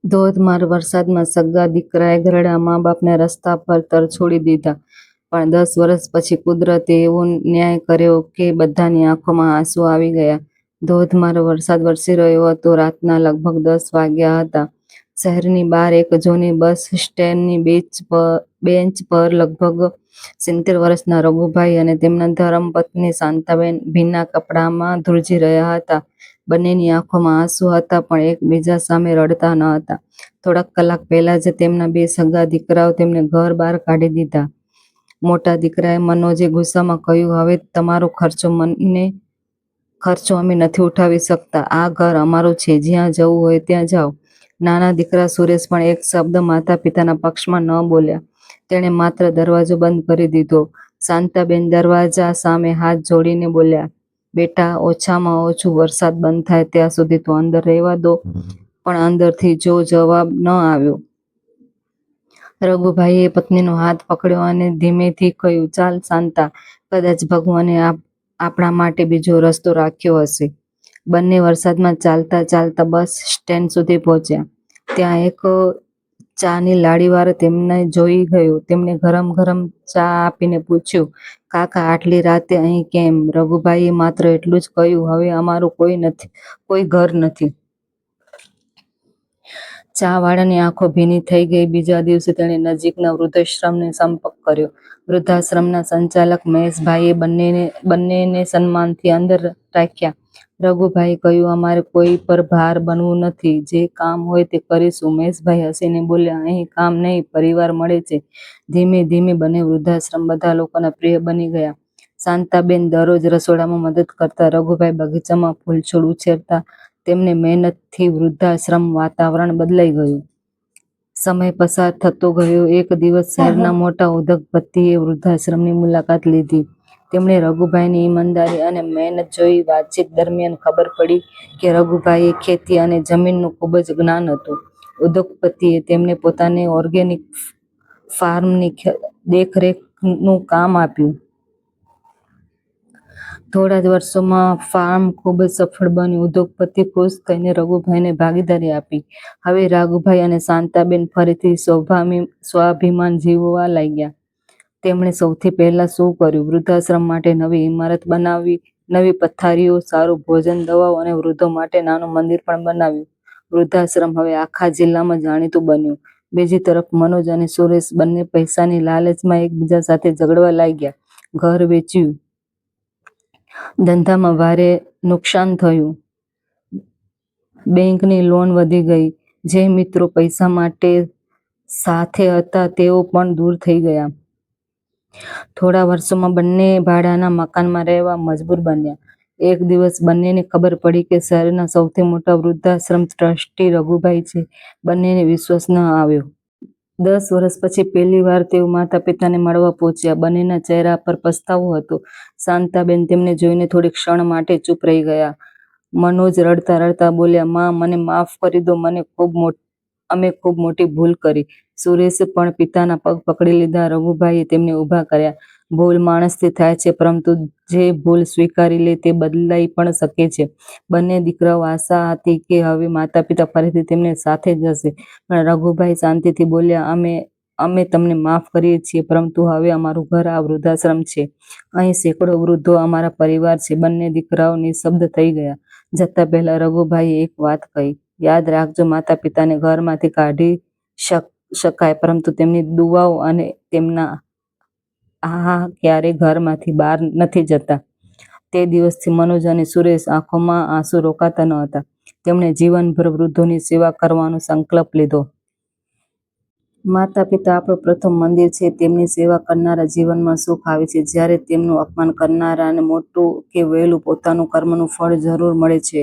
ધોધમાર વરસાદમાં સગા દીકરાએ ઘરડા મા બાપને રસ્તા પર તરછોડી દીધા. પણ 10 વર્ષ પછી કુદરતે એવો ન્યાય કર્યો કે બધાની આંખોમાં આંસુ આવી ગયા. ધોધમાર વરસાદ વરસી રહ્યો હતો. રાતના લગભગ 10 વાગ્યા હતા. શહેરની બહાર એક જૂની બસ સ્ટેન્ડની બેન્ચ પર લગભગ 70 વર્ષના રઘુભાઈ અને તેમના ધર્મપત્ની શાંતાબેન ભીના કપડામાં ધ્રુજી રહ્યા હતા. બંનેની આંખોમાં આંસુ હતા, પણ એકબીજા સામે રડતા ન હતા. થોડાક કલાક પહેલા જ તેમના 2 સગા દીકરાઓ તેમને ઘર બહાર કાઢી દીધા. મોટા દીકરાએ મનોજે ગુસ્સામાં કહ્યું, હવે તમારો ખર્ચો અમે નથી ઉઠાવી શકતા. આ ઘર અમારું છે, જ્યાં જવું હોય ત્યાં જાઓ. નાના દીકરા સુરેશ પણ એક શબ્દ માતા પિતાના પક્ષમાં ન બોલ્યા. તેણે માત્ર દરવાજો બંધ કરી દીધો. શાંતાબેન દરવાજા સામે હાથ જોડીને બોલ્યા, બેટા, ઓછામાં ઓછું વરસાદ બંધ થાય ત્યાં સુધી તો અંદર રહેવા દો. પણ અંદરથી જો જવાબ ન આવ્યો. રઘુભાઈએ પત્નીનો હાથ પકડ્યો અને ધીમેથી કહ્યું, ચાલ શાંતા, કદાચ ભગવાને આપણા માટે બીજો રસ્તો રાખ્યો હશે. બંને વરસાદમાં ચાલતા ચાલતા બસ સ્ટેન્ડ સુધી પહોંચ્યા. ત્યાં એક ચાની લારીવાળો તેમને જોઈ ગયો. તેમણે ગરમ ગરમ ચા આપીને પૂછ્યું, કાકા, આટલી રાતે અહીં કેમ? રઘુભાઈએ માત્ર એટલું જ કહ્યું, હવે અમારું કોઈ ઘર નથી. ચાવાળાની આંખો ભીની થઈ ગઈ. બીજા દિવસે તેણે નજીકના વૃદ્ધાશ્રમને સંપર્ક કર્યો. વૃદ્ધાશ્રમના સંચાલક મહેશભાઈએ બંનેને સન્માનથી અંદર રાખ્યા. રઘુભાઈએ કહ્યું, અમારે કોઈ પર ભાર બનવું નથી. જે કામ હોય તે કરીશું. મહેશભાઈ હસીને બોલ્યા, અહીં કામ નહીં, પરિવાર મળે છે. ધીમે ધીમે બંને વૃદ્ધાશ્રમ બધા લોકોના પ્રિય બની ગયા. શાંતાબેન દરરોજ રસોડામાં મદદ કરતા. રઘુભાઈ બગીચામાં ફૂલછોડ ઉછેરતા. તેમની મહેનતથી વૃદ્ધાશ્રમ વાતાવરણ બદલાઈ ગયું. સમય પસાર થતો ગયો. એક દિવસ શહેરના મોટા ઉદ્યોગપતિએ વૃદ્ધાશ્રમની મુલાકાત લીધી. તેમણે રઘુભાઈની ઈમાનદારી અને મહેનત જોઈ. વાતચીત દરમિયાન ખબર પડી કે રઘુભાઈએ ખેતી અને જમીનનું ખૂબ જ જ્ઞાન હતું. ઉદ્યોગપતિએ તેમને પોતાની ઓર્ગેનિક ફાર્મની દેખરેખનું કામ આપ્યું. થોડા જ વર્ષોમાં ફાર્મ ખૂબ જ સફળ બન્યું. ઉદ્યોગપતિ ખુશ થઈને રઘુભાઈને ભાગીદારી આપી. હવે રઘુભાઈ અને શાંતાબેન ફરીથી સ્વાભિમાન જીવવા લાગ્યા. તેમણે સૌથી પહેલા શું કર્યું? વૃદ્ધાશ્રમ માટે નવી ઇમારત બનાવી, નવી પથારીઓ, સારું ભોજન, દવાઓ અને વૃદ્ધો માટે નાનું મંદિર પણ બનાવ્યું. વૃદ્ધાશ્રમ હવે આખા જિલ્લામાં જાણીતું બન્યું. બીજી તરફ મનોજ અને સુરેશ બંને પૈસાની લાલચમાં એકબીજા સાથે ઝઘડવા લાગ્યા. ઘર વેચ્યું. ધંધામાં ભારે નુકસાન થયું. બેંકની લોન વધી ગઈ. જે મિત્રો પૈસા માટે સાથે હતા તેઓ પણ દૂર થઈ ગયા. થોડા વર્ષોમાં બંને ભાડાના મકાનમાં રહેવા મજબૂર બન્યા. એક દિવસ બંનેને ખબર પડી કે શહેરના સૌથી મોટા વૃદ્ધાશ્રમ ટ્રસ્ટી રઘુભાઈ છે. બંનેને વિશ્વાસ ન આવ્યો. 10 વર્ષ પછી પહેલી વાર તેઓ માતા પિતાને મળવા પહોંચ્યા. બંનેના ચહેરા પર પસ્તાવો હતો. શાંતાબેન તેમને જોઈને થોડી ક્ષણ માટે ચૂપ રહી ગયા. મનોજ રડતા રડતા બોલ્યા, માં, મને માફ કરી દો. અમે ખૂબ મોટી ભૂલ કરી. સુરેશે પણ પિતાના પગ પકડી લીધા. રઘુભાઈએ તેમને ઊભા કર્યા. ભૂલ માણસથી થાય છે, પરંતુ જે ભૂલ સ્વીકારી લે તે બદલાઈ પણ શકે છે. બંને દીકરાઓ આશા હતી કે હવે માતા પિતા ફરીથી તેમને સાથે જ હશે. પણ રઘુભાઈ શાંતિથી બોલ્યા, અમે તમને માફ કરીએ છીએ, પરંતુ હવે અમારું ઘર આ વૃદ્ધાશ્રમ છે. અહીં સેંકડો વૃદ્ધો અમારા પરિવાર છે. બંને દીકરાઓ નિઃશબ્દ થઈ ગયા. જતા પહેલા રઘુભાઈએ એક વાત કહી, યાદ રાખજો, માતા પિતાને ઘરમાંથી કાઢી શકાય, પરંતુ તેમની દુઆઓ અને તેમના ક્યારેય ઘરમાંથી બહાર નથી જતા. તે દિવસથી મનોજ અને સુરેશ આંખોમાં આંસુ રોકાતા ન હતા. તેમણે જીવનભર વૃદ્ધોની સેવા કરવાનો સંકલ્પ લીધો. માતા પિતા આપણું પ્રથમ મંદિર છે. તેમની સેવા કરનારા જીવનમાં સુખ આવે છે, જ્યારે તેમનું અપમાન કરનારાને મોટું કે વહેલું પોતાનું કર્મનું ફળ જરૂર મળે છે.